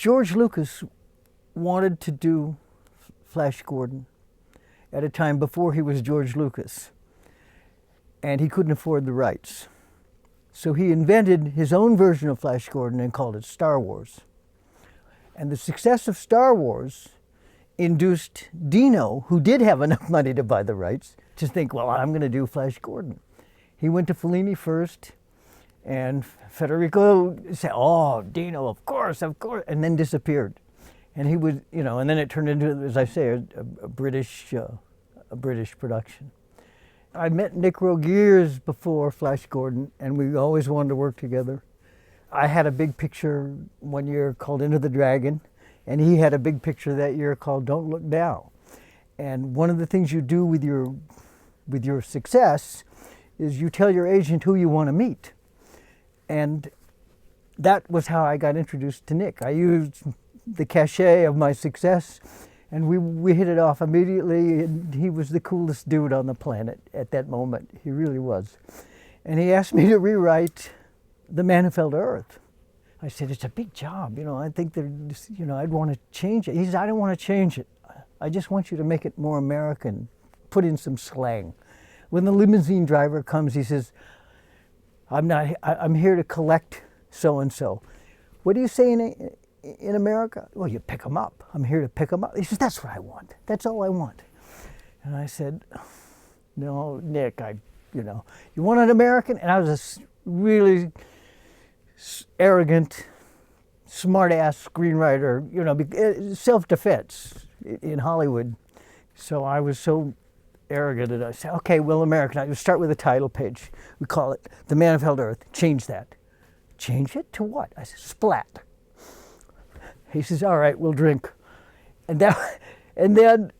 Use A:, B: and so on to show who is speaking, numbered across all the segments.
A: George Lucas wanted to do Flash Gordon at a time before he was George Lucas, and he couldn't afford the rights. So he invented his own version of Flash Gordon and called it Star Wars. And the success of Star Wars induced Dino, who did have enough money to buy the rights, to think, well, I'm going to do Flash Gordon. He went to Fellini first, and Federico said, oh, Dino, of course, and then disappeared. And he was, and then it turned into, as I say, a British production. I met Nick Roeg years before Flash Gordon, and we always wanted to work together. I had a big picture one year called Into the Dragon, and he had a big picture that year called Don't Look Now. And one of the things you do with your success is you tell your agent who you want to meet. And that was how I got introduced to Nick. I used the cachet of my success, and we hit it off immediately, and he was the coolest dude on the planet at that moment. He really was. And he asked me to rewrite The Man Who Fell to Earth. I said, it's a big job, I think that, I'd want to change it. He said, I don't want to change it. I just want you to make it more American, put in some slang. When the limousine driver comes, he says, I'm here to collect so-and-so. What do you say in America? Well, you pick them up. I'm here to pick them up. He says, that's what I want. That's all I want. And I said, no, Nick, you want an American? And I was a really arrogant, smart-ass screenwriter, self-defense in Hollywood. So I was so arrogant, and I said, okay, well, American. I would start with a title page. We call it The Man Who Fell to Earth. Change that. Change it to what? I said, Splat. He says, all right, we'll drink. And then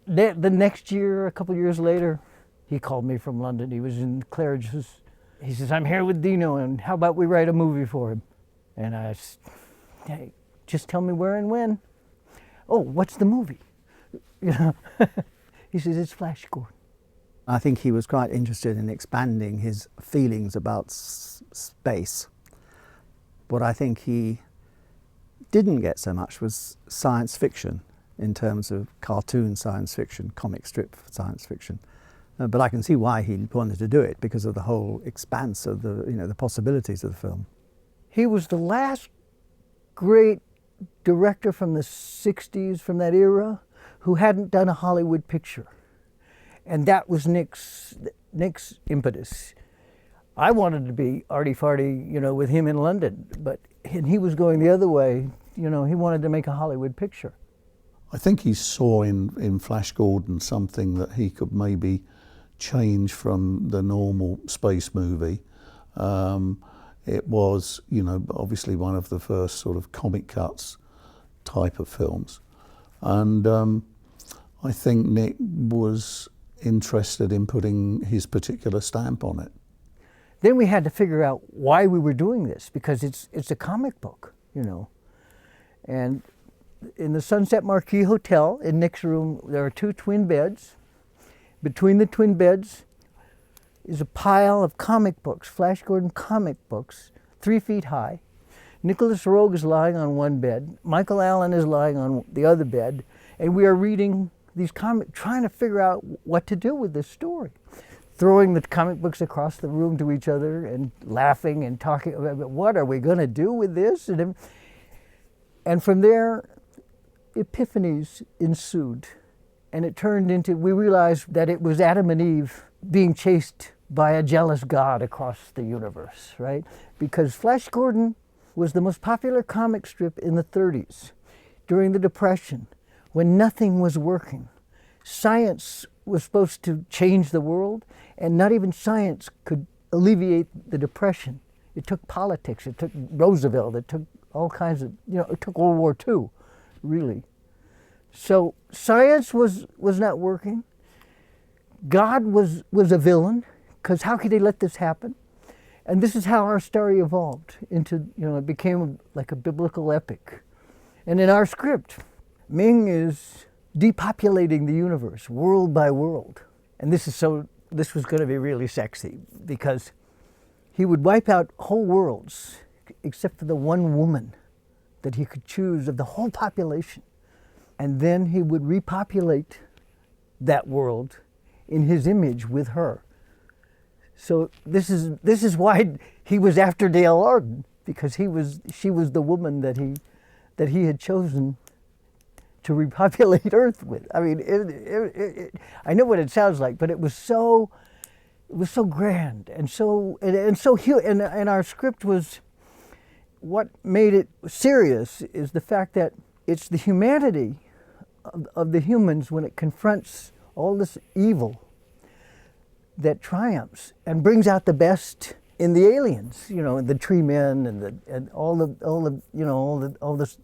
A: the next year, a couple years later, he called me from London. He was in Claridge's. He says, I'm here with Dino, and how about we write a movie for him? And I said, hey, just tell me where and when. Oh, what's the movie? He says, it's Flash Gordon.
B: I think he was quite interested in expanding his feelings about space. What I think he didn't get so much was science fiction, in terms of cartoon science fiction, comic strip science fiction. But I can see why he wanted to do it, because of the whole expanse of the possibilities of the film.
A: He was the last great director from the 60s, from that era, who hadn't done a Hollywood picture. And that was Nick's impetus. I wanted to be arty-farty, with him in London, and he was going the other way. He wanted to make a Hollywood picture.
C: I think he saw in Flash Gordon something that he could maybe change from the normal space movie. It was, obviously one of the first sort of comic cuts type of films. And I think Nick was interested in putting his particular stamp on it.
A: Then we had to figure out why we were doing this, because it's a comic book, And in the Sunset Marquis Hotel, in Nick's room, there are 2 twin beds. Between the twin beds is a pile of comic books, Flash Gordon comic books, 3 feet high. Nicholas Roeg is lying on one bed. Michael Allen is lying on the other bed. And we are reading these comics, trying to figure out what to do with this story. Throwing the comic books across the room to each other and laughing and talking about what are we going to do with this? And from there, epiphanies ensued. And it turned into, we realized that it was Adam and Eve being chased by a jealous God across the universe, right? Because Flash Gordon was the most popular comic strip in the 30s, during the Depression, when nothing was working. Science was supposed to change the world, and not even science could alleviate the Depression. It took politics, it took Roosevelt, it took all kinds of, it took World War II, really. So science was not working. God was a villain, because how could he let this happen? And this is how our story evolved into, it became like a biblical epic. And in our script, Ming is depopulating the universe, world by world. And this was going to be really sexy, because he would wipe out whole worlds, except for the one woman that he could choose of the whole population. And then he would repopulate that world in his image with her. So this is why he was after Dale Arden, because she was the woman that he had chosen to repopulate Earth with. I mean, I know what it sounds like, but it was so grand and so huge. And our script was, what made it serious is the fact that it's the humanity of the humans when it confronts all this evil that triumphs and brings out the best in the aliens, you know, the tree men and all the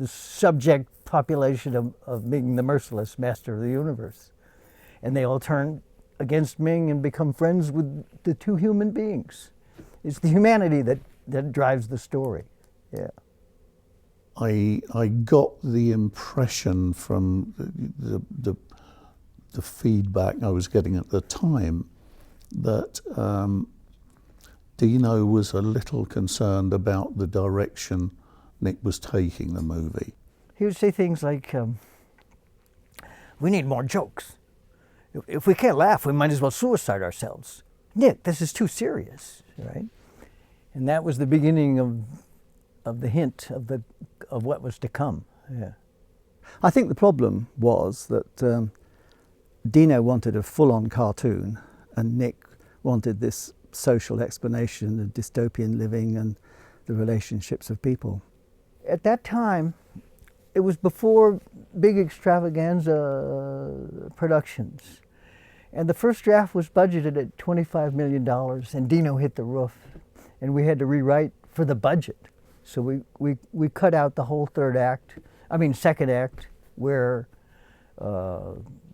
A: subject population of Ming the Merciless, master of the universe. And they all turn against Ming and become friends with the two human beings. It's the humanity that drives the story. Yeah.
C: I got the impression from the feedback I was getting at the time that Dino was a little concerned about the direction Nick was taking the movie.
A: He would say things like, we need more jokes. If we can't laugh, we might as well suicide ourselves. Nick, this is too serious, right? And that was the beginning of the hint of what was to come. Yeah.
B: I think the problem was that Dino wanted a full-on cartoon and Nick wanted this social explanation of dystopian living and the relationships of people.
A: At that time, it was before big extravaganza productions. And the first draft was budgeted at $25 million, and Dino hit the roof, and we had to rewrite for the budget. So we cut out the whole second act, where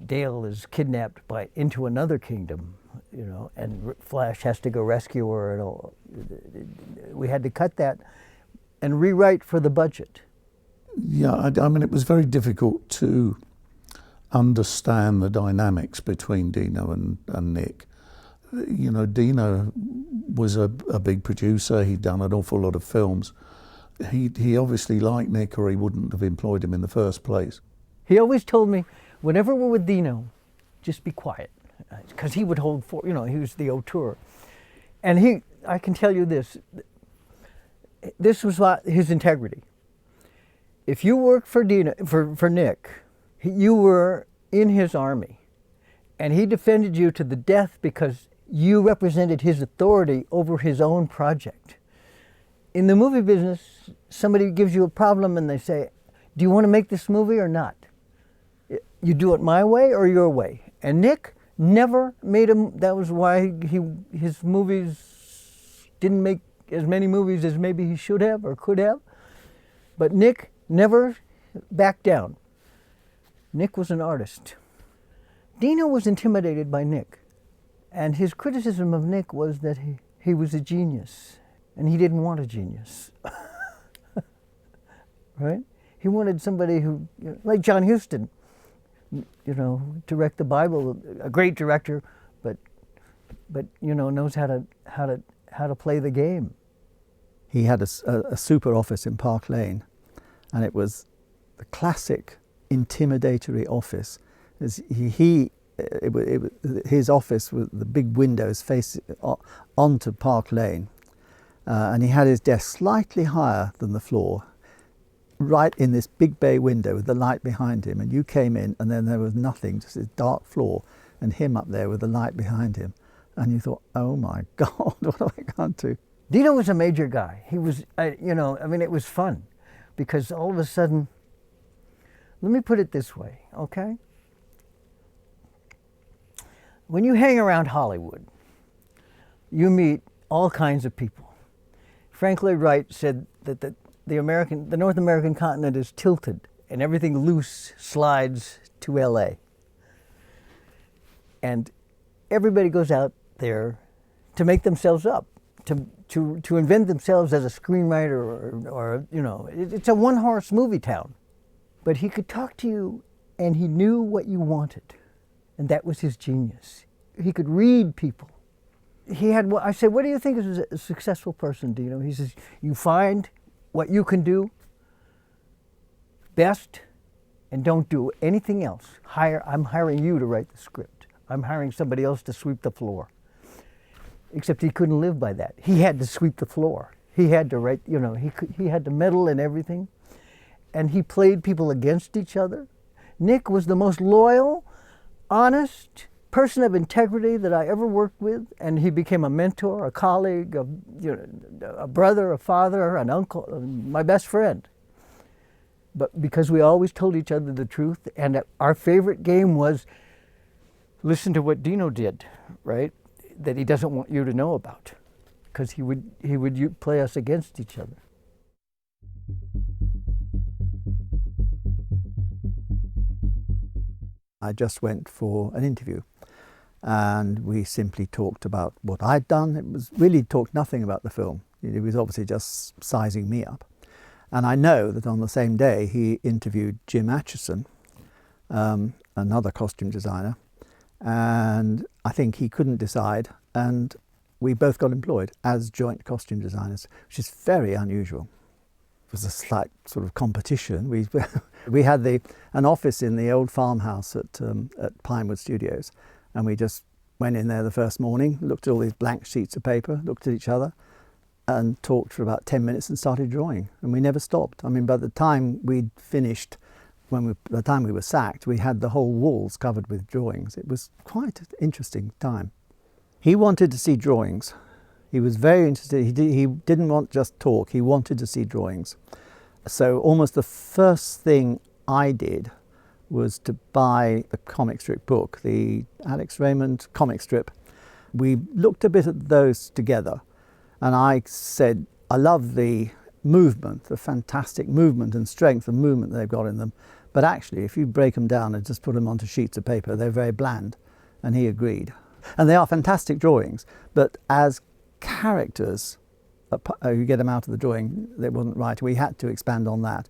A: Dale is kidnapped into another kingdom, you know, and Flash has to go rescue her and all. We had to cut that and rewrite for the budget.
C: Yeah, I mean, it was very difficult to understand the dynamics between Dino and Nick. You know, Dino was a big producer. He'd done an awful lot of films. He obviously liked Nick, or he wouldn't have employed him in the first place.
A: He always told me, whenever we're with Dino, just be quiet, because he would hold for, you know, he was the auteur. And I can tell you this was his integrity. If you worked for Nick, you were in his army, and he defended you to the death because you represented his authority over his own project. In the movie business, somebody gives you a problem and they say, do you want to make this movie or not? You do it my way or your way. And Nick never made that was why his movies didn't make as many movies as maybe he should have or could have. But Nick never backed down. Nick was an artist. Dino was intimidated by Nick. And his criticism of Nick was that he was a genius. And he didn't want a genius. Right? He wanted somebody who, you know, like John Huston, you know, direct the Bible, a great director, but you know, knows how to play the game.
B: He had a super office in Park Lane, and it was the classic intimidatory office. His office with the big windows facing onto Park Lane, and he had his desk slightly higher than the floor, right in this big bay window with the light behind him. And you came in, and then there was nothing, just this dark floor, and him up there with the light behind him. And you thought, oh my God, what have I gone to?
A: Dino was a major guy. He was, you know, I mean, it was fun because all of a sudden, let me put it this way, okay? When you hang around Hollywood, you meet all kinds of people. Frank Lloyd Wright said that the North American continent is tilted and everything loose slides to LA. And everybody goes out there to make themselves up, to invent themselves as a screenwriter or you know, it's a one-horse movie town. But he could talk to you and he knew what you wanted. And that was his genius. He could read people. I said, what do you think is a successful person, Dino? He says, you find what you can do best and don't do anything else. I'm hiring you to write the script. I'm hiring somebody else to sweep the floor. Except he couldn't live by that. He had to sweep the floor. He had to write, he had to meddle in everything. And he played people against each other. Nick was the most loyal, honest person of integrity that I ever worked with, and he became a mentor, a colleague, a brother, a father, an uncle, my best friend. But because we always told each other the truth, and our favorite game was listen to what Dino did, right? That he doesn't want you to know about, because he would play us against each other.
B: I just went for an interview, and we simply talked about what I'd done. It was really talked nothing about the film. He was obviously just sizing me up. And I know that on the same day he interviewed Jim Atchison, another costume designer, and I think he couldn't decide, and we both got employed as joint costume designers, which is very unusual. It was a slight sort of competition. We had an office in the old farmhouse at Pinewood Studios, and we just went in there the first morning, looked at all these blank sheets of paper, looked at each other, and talked for about 10 minutes and started drawing, and we never stopped. I mean, by the time we'd finished, by the time we were sacked, we had the whole walls covered with drawings. It was quite an interesting time. He wanted to see drawings. He was very interested. He didn't want just talk. He wanted to see drawings. So almost the first thing I did was to buy the comic strip book, the Alex Raymond comic strip. We looked a bit at those together, and I said, I love the movement, the fantastic movement and strength of movement they've got in them. But actually, if you break them down and just put them onto sheets of paper, they're very bland. And he agreed. And they are fantastic drawings, but as characters, you get them out of the drawing, they wasn't right. We had to expand on that.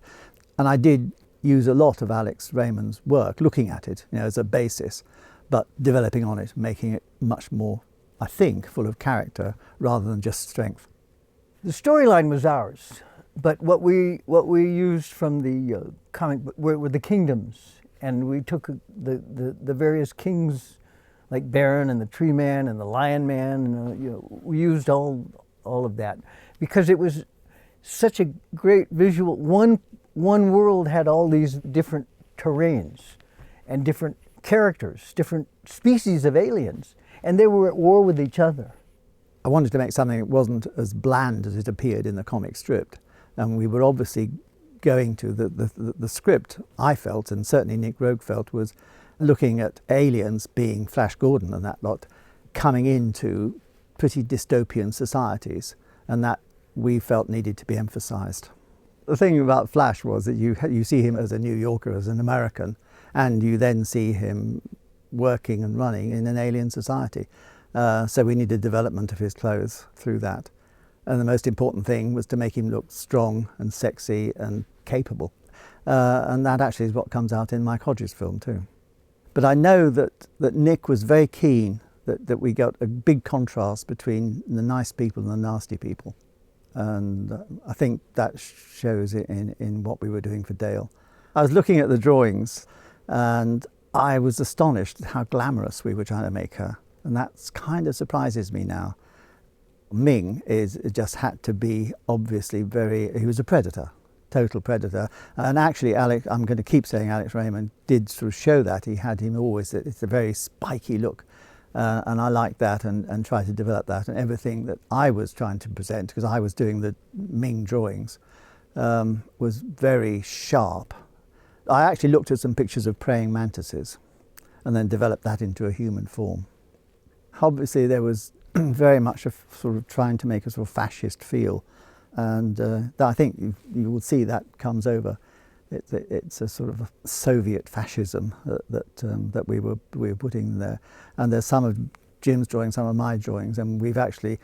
B: And I did use a lot of Alex Raymond's work, looking at it, as a basis, but developing on it, making it much more, I think, full of character rather than just strength.
A: The storyline was ours, but what we used from the comic book were the kingdoms, and we took the various kings, like Baron and the Tree Man and the Lion Man, and we used all of that because it was such a great visual. One world had all these different terrains and different characters, different species of aliens, and they were at war with each other.
B: I wanted to make something that wasn't as bland as it appeared in the comic strip, and we were obviously going to the script. I felt, and certainly Nick Roeg felt, was looking at aliens being Flash Gordon and that lot coming into pretty dystopian societies, and that we felt needed to be emphasised. The thing about Flash was that you see him as a New Yorker, as an American, and you then see him working and running in an alien society. So we needed development of his clothes through that. And the most important thing was to make him look strong and sexy and capable. And that actually is what comes out in Mike Hodges' film too. But I know that Nick was very keen that we got a big contrast between the nice people and the nasty people. And I think that shows it in what we were doing for Dale. I was looking at the drawings and I was astonished at how glamorous we were trying to make her. And that kind of surprises me now. Ming just had to be obviously he was a predator, total predator. And actually I'm going to keep saying Alex Raymond did sort of show that. He had him always, it's a very spiky look. And I liked that and tried to develop that. And everything that I was trying to present, because I was doing the Ming drawings, was very sharp. I actually looked at some pictures of praying mantises and then developed that into a human form. Obviously there was very much a sort of trying to make a sort of fascist feel, and I think you will see that comes over. It's a sort of Soviet fascism that we were putting there, and there's some of Jim's drawings, some of my drawings, and we've actually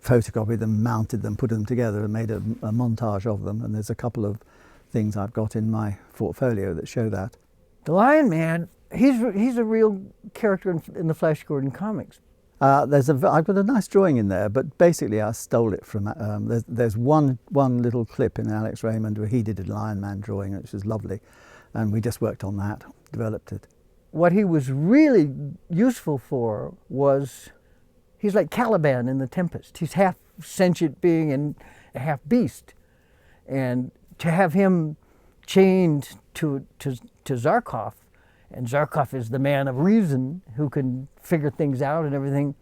B: photocopied them, mounted them, put them together, and made a montage of them. And there's a couple of things I've got in my portfolio that show that.
A: The Lion Man, he's a real character in the Flash Gordon comics.
B: I've got a nice drawing in there, but basically I stole it from. There's one little clip in Alex Raymond where he did a Lion Man drawing, which was lovely, and we just worked on that, developed it.
A: What he was really useful for was, he's like Caliban in The Tempest. He's half sentient being and half beast, and to have him chained to Zarkov. And Zarkov is the man of reason who can figure things out and everything,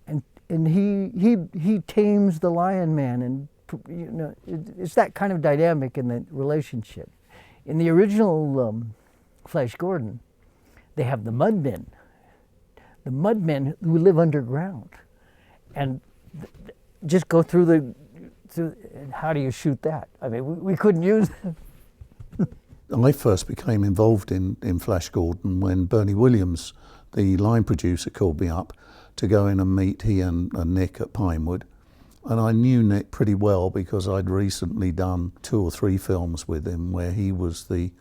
A: and he tames the Lion Man, and you know it's that kind of dynamic in the relationship. In the original Flash Gordon, they have the Mudmen who live underground, and just go through how do you shoot that? I mean, we couldn't use that.
C: I first became involved in Flash Gordon when Bernie Williams, the line producer, called me up to go in and meet he and Nick at Pinewood. And I knew Nick pretty well because I'd recently done 2 or 3 films with him where he was the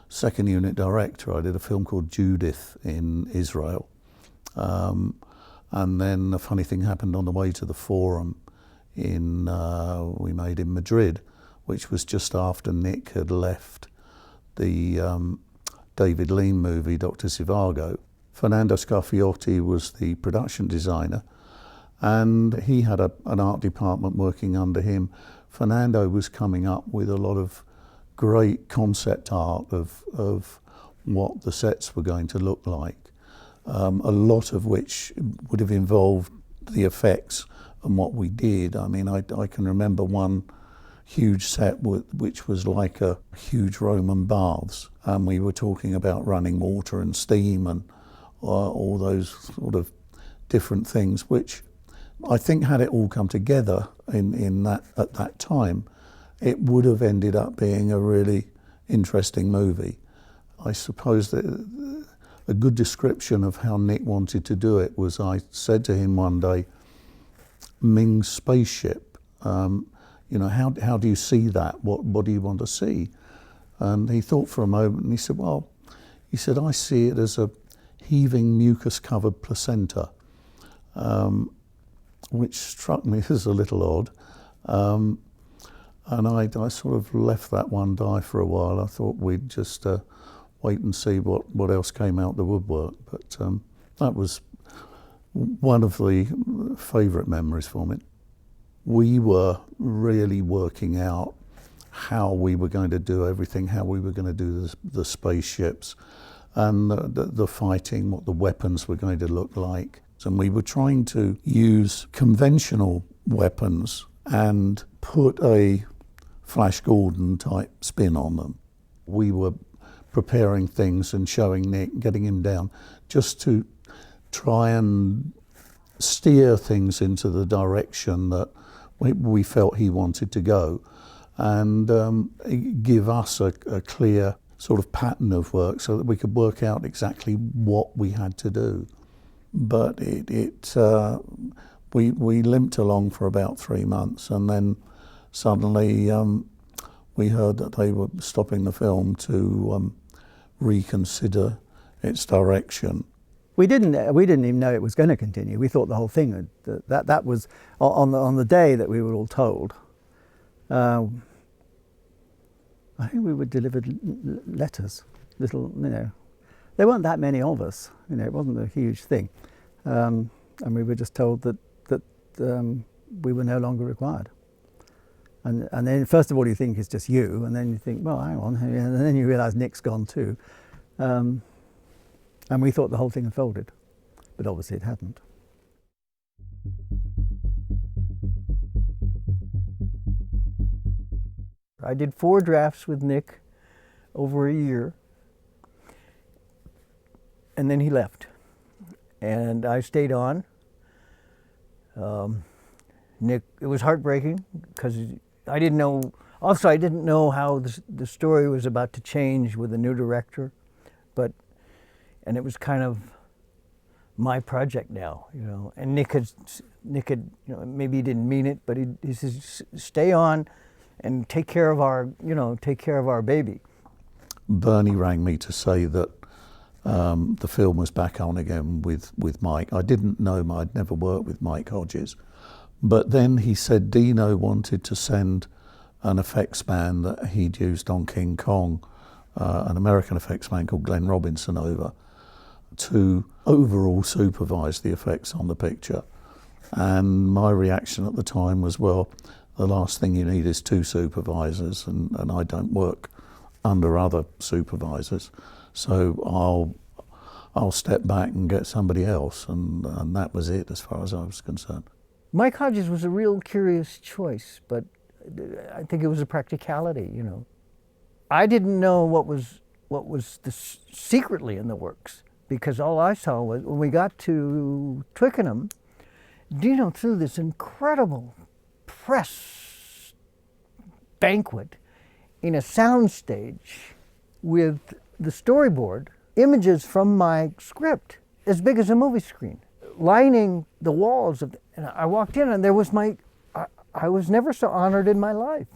C: second unit director. I did a film called Judith in Israel. And then a funny thing happened on the way to the Forum we made in Madrid, which was just after Nick had left the David Lean movie, Dr. Zhivago. Fernando Scarfiotti was the production designer, and he had an art department working under him. Fernando was coming up with a lot of great concept art of what the sets were going to look like, a lot of which would have involved the effects and what we did. I mean, I can remember one huge set which was like a huge Roman baths, and we were talking about running water and steam and all those sort of different things, which I think had it all come together in that at that time, it would have ended up being a really interesting movie. I suppose that a good description of how Nick wanted to do it was, I said to him one day, Ming's spaceship, you know, how do you see that? What do you want to see? And he thought for a moment and he said, well, I see it as a heaving mucus-covered placenta, which struck me as a little odd. And I sort of left that one die for a while. I thought we'd just wait and see what else came out the woodwork. But that was one of the favourite memories for me. We were really working out how we were going to do everything, how we were going to do the spaceships and the fighting, what the weapons were going to look like. And we were trying to use conventional weapons and put a Flash Gordon type spin on them. We were preparing things and showing Nick, getting him down, just to try and steer things into the direction that we felt he wanted to go, and give us a clear sort of pattern of work so that we could work out exactly what we had to do. But we limped along for about 3 months, and then suddenly we heard that they were stopping the film to reconsider its direction.
B: We didn't even know it was going to continue. We thought the whole thing that was on the day that we were all told. I think we were delivered letters, little, you know. There weren't that many of us, you know. It wasn't a huge thing, and we were just told that we were no longer required. And then first of all you think it's just you, and then you think, well, hang on, and then you realise Nick's gone too. And we thought the whole thing had folded, but obviously it hadn't.
A: I did 4 drafts with Nick over a year, and then he left. And I stayed on. Nick, it was heartbreaking because I didn't know, also I didn't know how the story was about to change with a new director, and it was kind of my project now, you know. And Nick had, you know, maybe he didn't mean it, but he says, stay on and take care of our baby.
C: Bernie rang me to say that the film was back on again with Mike. I didn't know I'd never worked with Mike Hodges. But then he said Dino wanted to send an effects man that he'd used on King Kong, an American effects man called Glenn Robinson, over to overall supervise the effects on the picture. And my reaction at the time was, well, the last thing you need is two supervisors, and I don't work under other supervisors, so I'll step back and get somebody else, and that was it as far as I was concerned.
A: Mike Hodges was a real curious choice, but I think it was a practicality, you know. I didn't know what was secretly in the works, because all I saw was when we got to Twickenham, Dino threw this incredible press banquet in a soundstage with the storyboard, images from my script as big as a movie screen, lining the walls of. And I walked in, and there was I was never so honored in my life.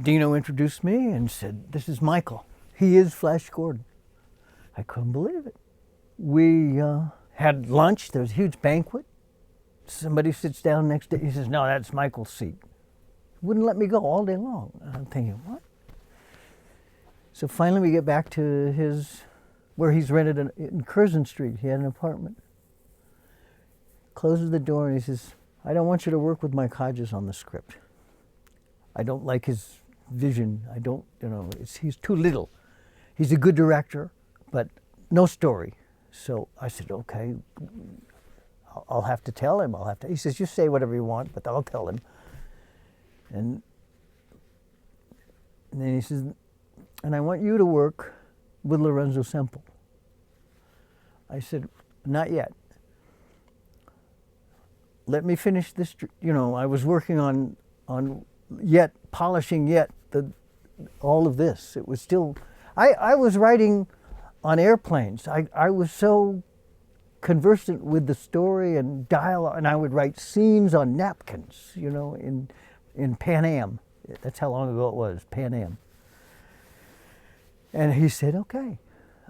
A: Dino introduced me and said, "This is Michael. He is Flash Gordon." I couldn't believe it. We had lunch. There was a huge banquet. Somebody sits down next to. He says, "No, that's Michael's seat." Wouldn't let me go all day long. And I'm thinking, what? So finally, we get back to where he's rented in Curzon Street. He had an apartment. Closes the door and he says, "I don't want you to work with Mike Hodges on the script. I don't like his vision. I don't, he's too little. He's a good director, but no story." So I said, "Okay, I'll have to tell him. He says, "You say whatever you want, but I'll tell him." And then he says, "And I want you to work with Lorenzo Semple." I said, "Not yet. Let me finish this." I was working on polishing all of this. It was still, I was writing on airplanes. I was so conversant with the story and dialogue, and I would write scenes on napkins, in Pan Am. That's how long ago it was, Pan Am. And he said, "Okay,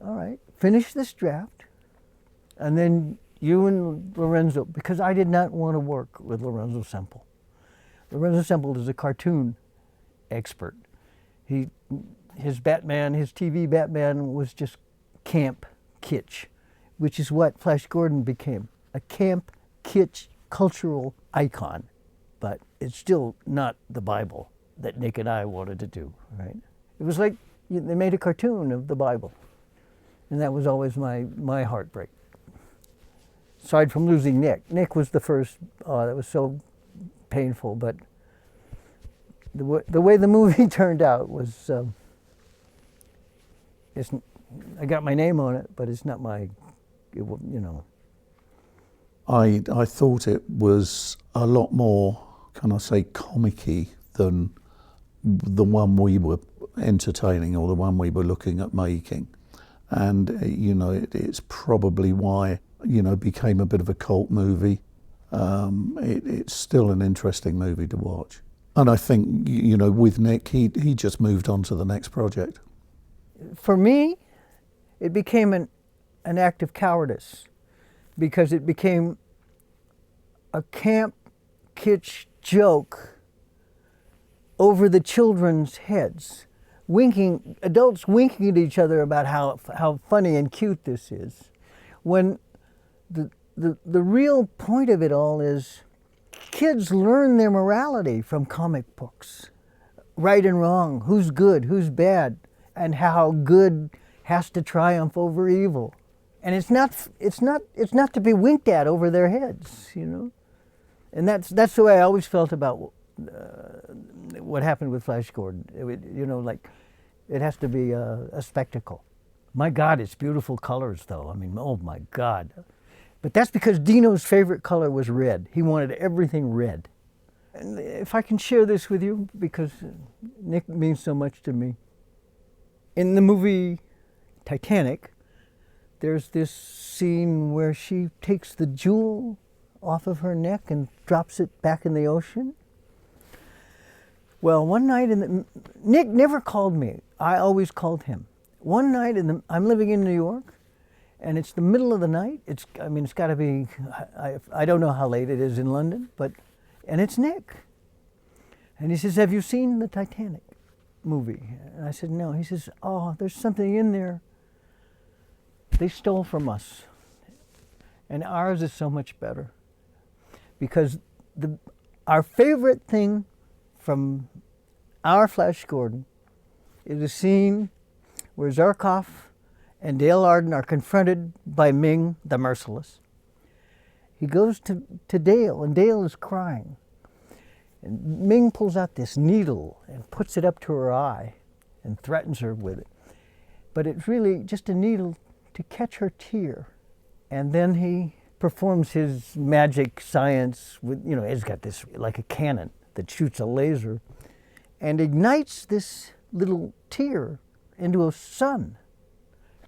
A: all right, finish this draft, and then you and Lorenzo," because I did not want to work with Lorenzo Semple. Lorenzo Semple is a cartoon expert. His TV Batman was just camp kitsch, which is what Flash Gordon became, a camp kitsch cultural icon. But it's still not the Bible that Nick and I wanted to do, right? It was like they made a cartoon of the Bible. And that was always my heartbreak. Aside from losing Nick. Nick was the first, that was so painful, but the way the movie turned out was, I got my name on it, but it's not
C: I thought it was a lot more, can I say, comic-y than the one we were entertaining or the one we were looking at making. And, it's probably why, became a bit of a cult movie. It's still an interesting movie to watch. And I think, with Nick, he just moved on to the next project.
A: For me, it became an act of cowardice, because it became a camp kitsch joke over the children's heads, adults winking at each other about how funny and cute this is, when the real point of it all is kids learn their morality from comic books, right and wrong, who's good, who's bad, and how good has to triumph over evil. And it's not to be winked at over their heads, And that's the way I always felt about what happened with Flash Gordon. It has to be a spectacle. My God, it's beautiful colors, though. I mean, oh my God. But that's because Dino's favorite color was red. He wanted everything red. And if I can share this with you, because Nick means so much to me. In the movie Titanic, there's this scene where she takes the jewel off of her neck and drops it back in the ocean. Well, one night Nick never called me. I always called him. One night I'm living in New York, and it's the middle of the night. I mean, it's got to be, I don't know how late it is in London, and it's Nick. And he says, have you seen the Titanic movie? And I said, no. He says, oh, there's something in there they stole from us. And ours is so much better. Because our favorite thing from our Flash Gordon is a scene where Zarkov and Dale Arden are confronted by Ming the Merciless. He goes to Dale, and Dale is crying. And Ming pulls out this needle and puts it up to her eye and threatens her with it. But it's really just a needle to catch her tear. And then he performs his magic science with, you know, he's got this like a cannon that shoots a laser and ignites this little tear into a sun.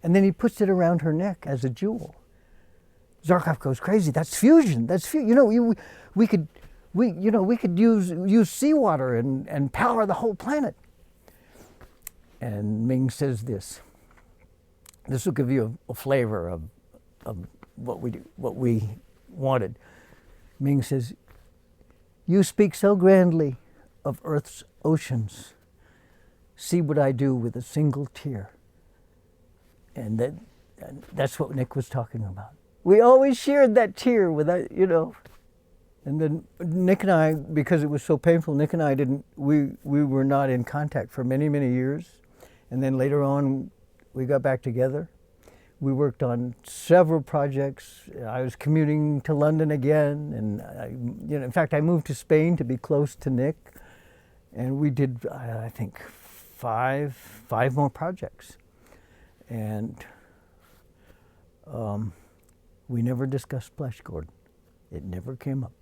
A: And then he puts it around her neck as a jewel. Zarkov goes crazy. That's fusion. That's fusion. You know, we could use seawater and power the whole planet. And Ming says this. This will give you a flavor of what we wanted. Ming says, you speak so grandly of Earth's oceans. See what I do with a single tear. And that's what Nick was talking about. We always shared that tear with that, you know. And then Nick and I, because it was so painful, Nick and I we were not in contact for many, many years. And then later on, we got back together. We worked on several projects. I was commuting to London again, and in fact, I moved to Spain to be close to Nick, and we did, I think, five more projects, and we never discussed Flash Gordon. It never came up.